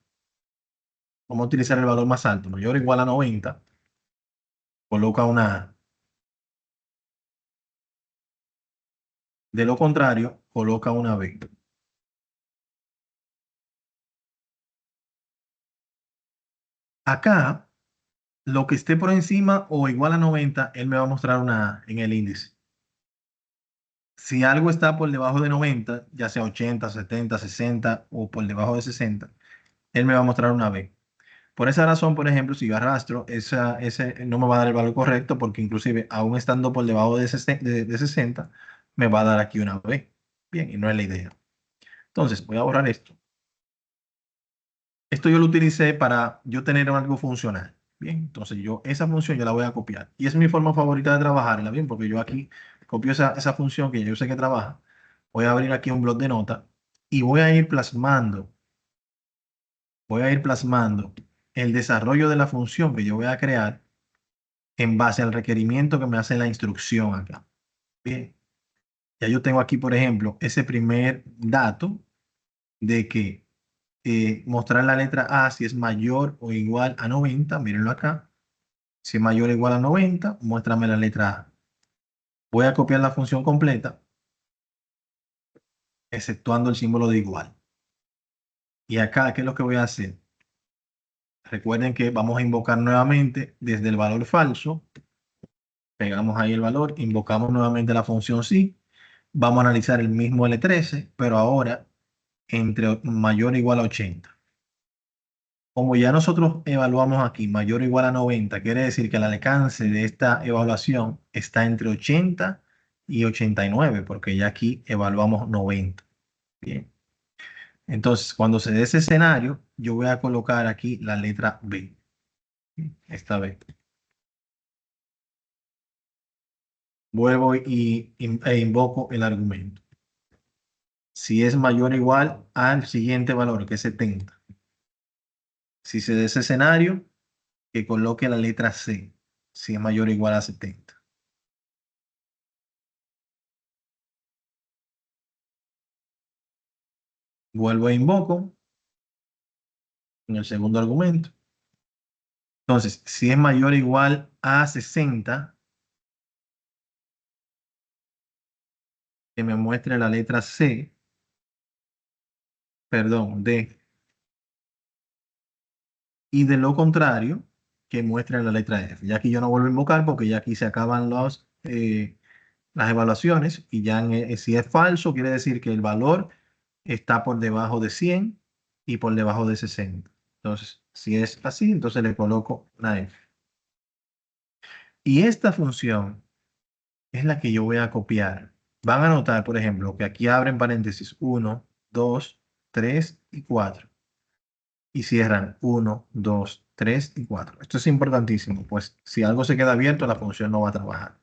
vamos a utilizar el valor más alto, mayor o igual a 90, coloca una A. De lo contrario, coloca una B. Acá, lo que esté por encima o igual a 90, él me va a mostrar una A en el índice. Si algo está por debajo de 90, ya sea 80, 70, 60 o por debajo de 60, él me va a mostrar una B. Por esa razón, por ejemplo, si yo arrastro, ese no me va a dar el valor correcto porque inclusive, aún estando por debajo de 60, me va a dar aquí una B. Bien, y no es la idea. Entonces, voy a borrar esto. Esto yo lo utilicé para yo tener algo funcional. Bien, entonces esa función yo la voy a copiar. Y es mi forma favorita de trabajarla, bien, porque yo aquí copio esa función que yo sé que trabaja. Voy a abrir aquí un bloc de notas y voy a ir plasmando el desarrollo de la función que yo voy a crear en base al requerimiento que me hace la instrucción acá. Bien, ya yo tengo aquí, por ejemplo, ese primer dato de que mostrar la letra A si es mayor o igual a 90, mírenlo acá. Si es mayor o igual a 90, muéstrame la letra A. Voy a copiar la función completa, exceptuando el símbolo de igual. Y acá, ¿qué es lo que voy a hacer? Recuerden que vamos a invocar nuevamente desde el valor falso. Pegamos ahí el valor, invocamos nuevamente la función sí. Vamos a analizar el mismo L13, pero ahora entre mayor o igual a 80. Como ya nosotros evaluamos aquí mayor o igual a 90, quiere decir que el alcance de esta evaluación está entre 80 y 89, porque ya aquí evaluamos 90. Bien. Entonces, cuando se dé ese escenario, yo voy a colocar aquí la letra B. Esta B. Vuelvo e invoco el argumento. Si es mayor o igual al siguiente valor, que es 70. Si se da ese escenario, que coloque la letra C, si es mayor o igual a 70. Vuelvo e invoco en el segundo argumento. Entonces, si es mayor o igual a 60, que me muestre la letra C, perdón, D, y de lo contrario, que muestre la letra F. Ya aquí yo no vuelvo a invocar porque ya aquí se acaban las evaluaciones y ya si es falso, quiere decir que el valor está por debajo de 100 y por debajo de 60. Entonces, si es así, entonces le coloco la F. Y esta función es la que yo voy a copiar. Van a notar, por ejemplo, que aquí abren paréntesis 1, 2, 3 y 4. Y cierran 1, 2, 3 y 4. Esto es importantísimo, pues si algo se queda abierto, la función no va a trabajar.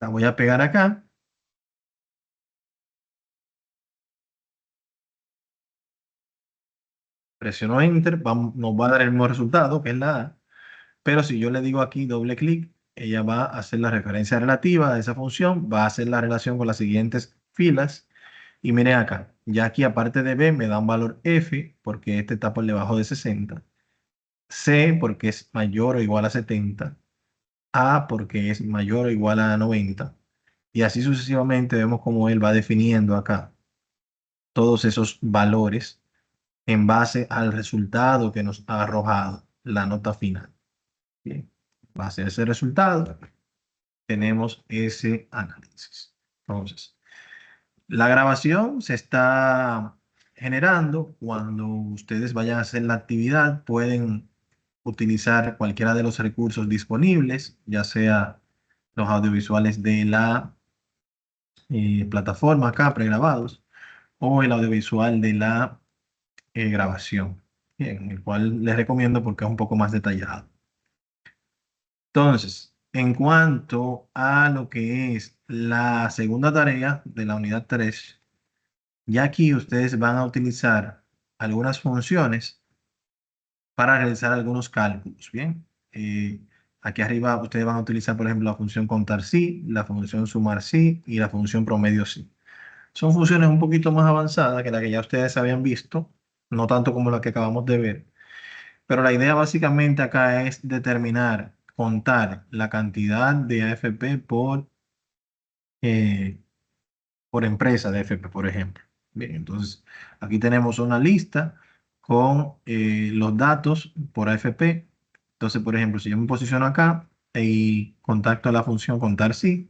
La voy a pegar acá. Presiono Enter, nos va a dar el mismo resultado, que es la A. Pero si yo le digo aquí doble clic, ella va a hacer la referencia relativa a esa función, va a hacer la relación con las siguientes filas. Y miren acá, ya aquí aparte de B me da un valor F, porque este está por debajo de 60. C, porque es mayor o igual a 70. A, porque es mayor o igual a 90. Y así sucesivamente vemos cómo él va definiendo acá todos esos valores en base al resultado que nos ha arrojado la nota final. Bien, en base a ese resultado tenemos ese análisis. Entonces, la grabación se está generando cuando ustedes vayan a hacer la actividad. Pueden utilizar cualquiera de los recursos disponibles, ya sea los audiovisuales de la plataforma acá pregrabados o el audiovisual de la grabación, bien, el cual les recomiendo porque es un poco más detallado. Entonces, en cuanto a lo que es la segunda tarea de la unidad 3, ya aquí ustedes van a utilizar algunas funciones para realizar algunos cálculos, ¿bien? Aquí arriba ustedes van a utilizar, por ejemplo, la función contar sí, la función sumar sí y la función promedio sí. Son funciones un poquito más avanzadas que las que ya ustedes habían visto, no tanto como la que acabamos de ver, pero la idea básicamente acá es determinar, contar la cantidad de AFP eh, por empresa de AFP, por ejemplo. Bien, entonces aquí tenemos una lista con los datos por AFP. Entonces, por ejemplo, si yo me posiciono acá y contacto a la función contar sí,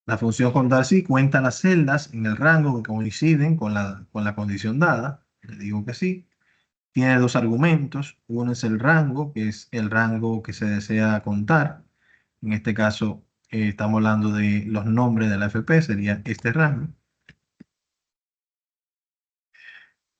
la función contar sí cuenta las celdas en el rango que coinciden con la condición dada. Le digo que sí. Tiene dos argumentos. Uno es el rango, que es el rango que se desea contar. En este caso, estamos hablando de los nombres de la FP, sería este rango.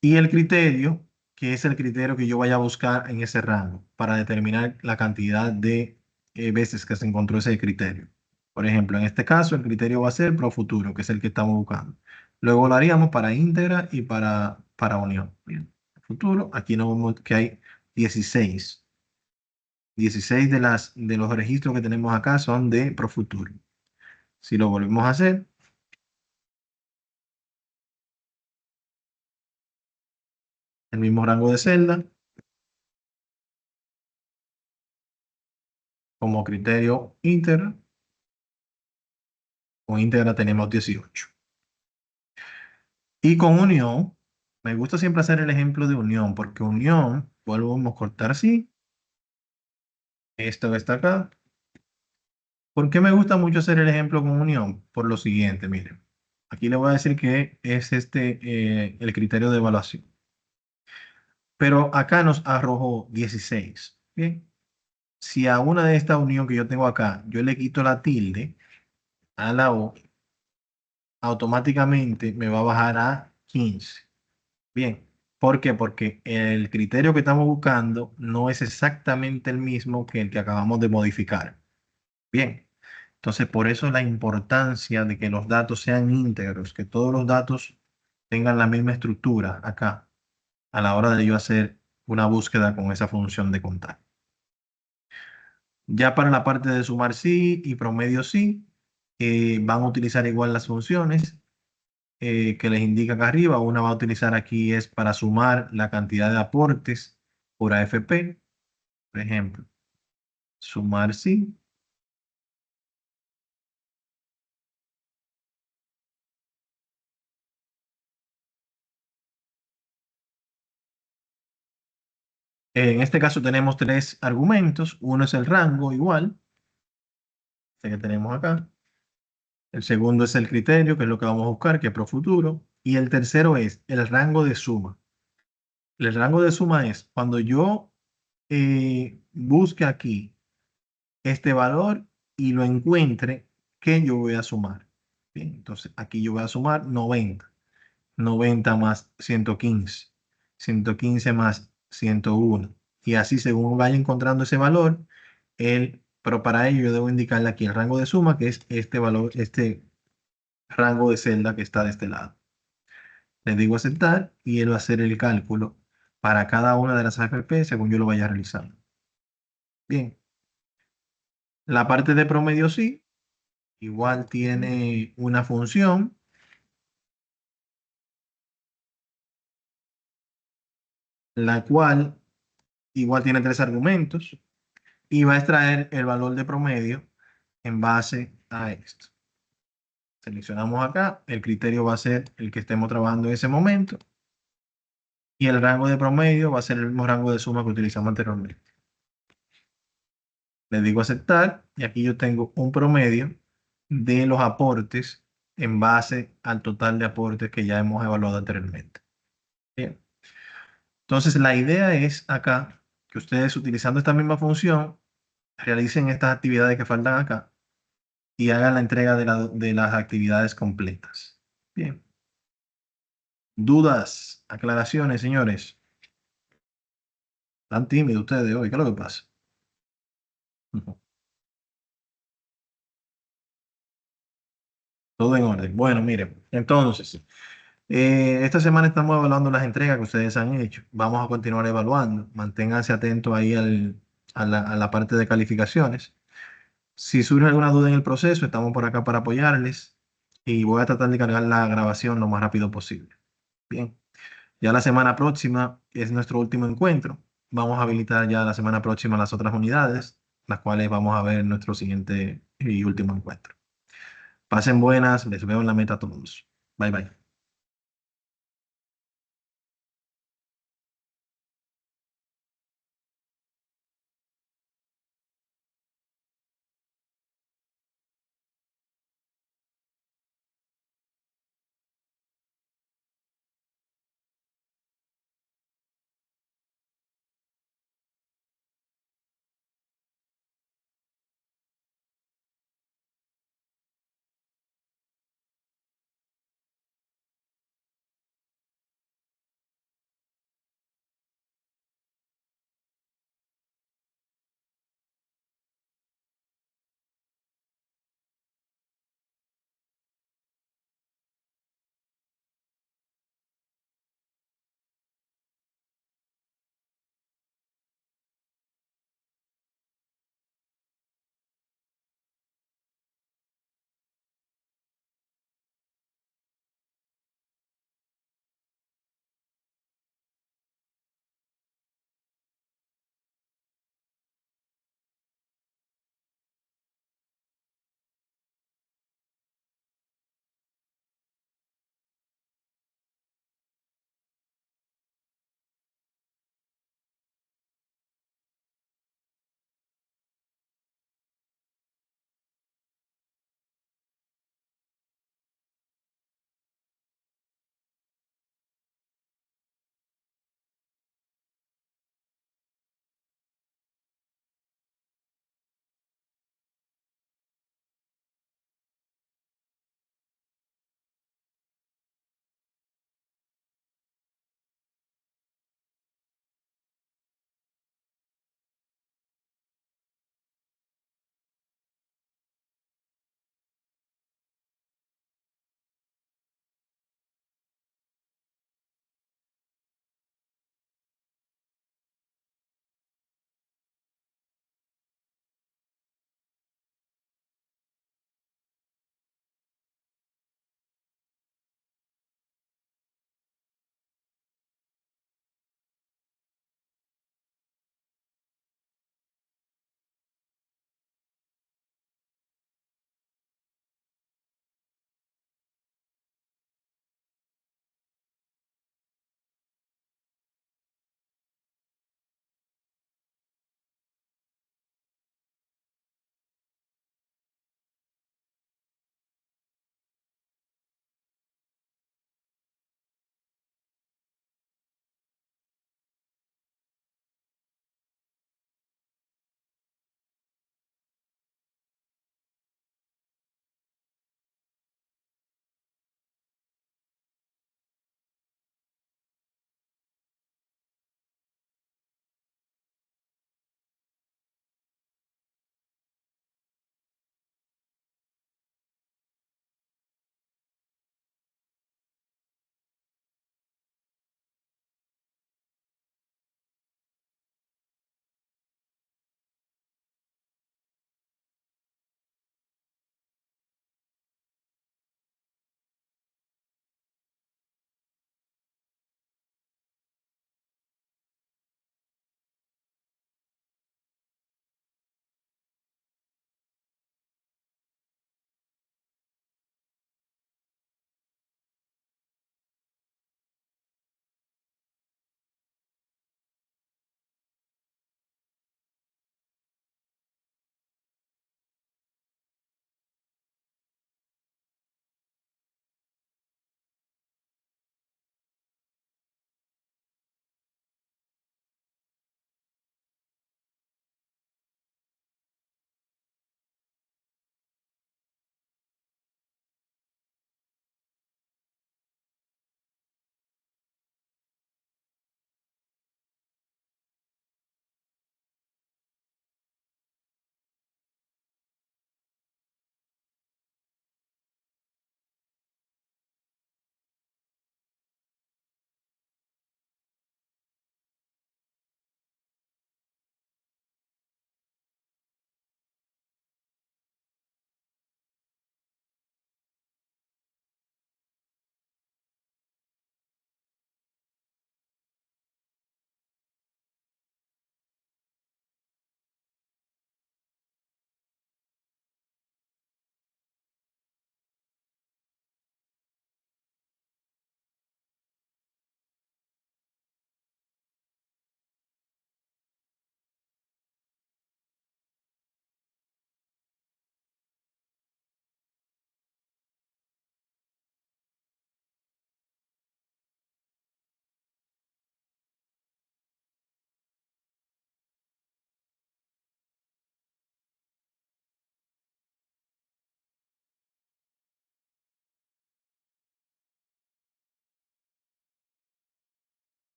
Y el criterio, que es el criterio que yo vaya a buscar en ese rango para determinar la cantidad de veces que se encontró ese criterio. Por ejemplo, en este caso, el criterio va a ser pro futuro, que es el que estamos buscando. Luego lo haríamos para íntegra y para unión. Bien. Futuro, aquí nos vemos que hay 16. 16 de los registros que tenemos acá son de Profuturo. Si lo volvemos a hacer, el mismo rango de celda, como criterio íntegra, con íntegra tenemos 18. Y con unión, me gusta siempre hacer el ejemplo de unión, porque unión, volvemos a cortar así, esto está acá. ¿Por qué me gusta mucho hacer el ejemplo con unión? Por lo siguiente, miren. Aquí le voy a decir que es el criterio de evaluación. Pero acá nos arrojó 16. Bien. Si a una de esta unión que yo tengo acá, yo le quito la tilde a la O, automáticamente me va a bajar a 15. Bien. ¿Por qué? Porque el criterio que estamos buscando no es exactamente el mismo que el que acabamos de modificar. Bien. Entonces, por eso la importancia de que los datos sean íntegros, que todos los datos tengan la misma estructura acá, a la hora de yo hacer una búsqueda con esa función de contar. Ya para la parte de sumar sí y promedio sí, van a utilizar igual las funciones que les indica acá arriba. Una va a utilizar aquí es para sumar la cantidad de aportes por AFP, por ejemplo. Sumar sí. En este caso tenemos tres argumentos. Uno es el rango igual, este que tenemos acá. El segundo es el criterio, que es lo que vamos a buscar, que es pro futuro. Y el tercero es el rango de suma. El rango de suma es cuando yo busque aquí este valor y lo encuentre, que yo voy a sumar. Bien, entonces aquí yo voy a sumar 90. 90 más 115. 115 más 101. Y así según vaya encontrando ese valor, pero para ello yo debo indicarle aquí el rango de suma, que es este valor, este rango de celda que está de este lado. Le digo aceptar y él va a hacer el cálculo para cada una de las AFP según yo lo vaya realizando. Bien, la parte de promedio sí, igual tiene una función, la cual igual tiene tres argumentos y va a extraer el valor de promedio en base a esto. Seleccionamos acá, el criterio va a ser el que estemos trabajando en ese momento y el rango de promedio va a ser el mismo rango de suma que utilizamos anteriormente. Le digo aceptar y aquí yo tengo un promedio de los aportes en base al total de aportes que ya hemos evaluado anteriormente. Bien. Entonces, la idea es acá que ustedes utilizando esta misma función realicen estas actividades que faltan acá y hagan la entrega de las actividades completas. Bien. ¿Dudas? ¿Aclaraciones, señores? ¿Están tímidos ustedes hoy? ¿Qué es lo que pasa? Todo en orden. Bueno, miren, entonces, esta semana estamos evaluando las entregas que ustedes han hecho. Vamos a continuar evaluando. Manténganse atentos ahí a la parte de calificaciones. Si surge alguna duda en el proceso, estamos por acá para apoyarles y voy a tratar de cargar la grabación lo más rápido posible. Bien, ya la semana próxima es nuestro último encuentro. Vamos a habilitar ya la semana próxima las otras unidades, las cuales vamos a ver en nuestro siguiente y último encuentro. Pasen buenas, les veo en la meta a todos. Bye bye.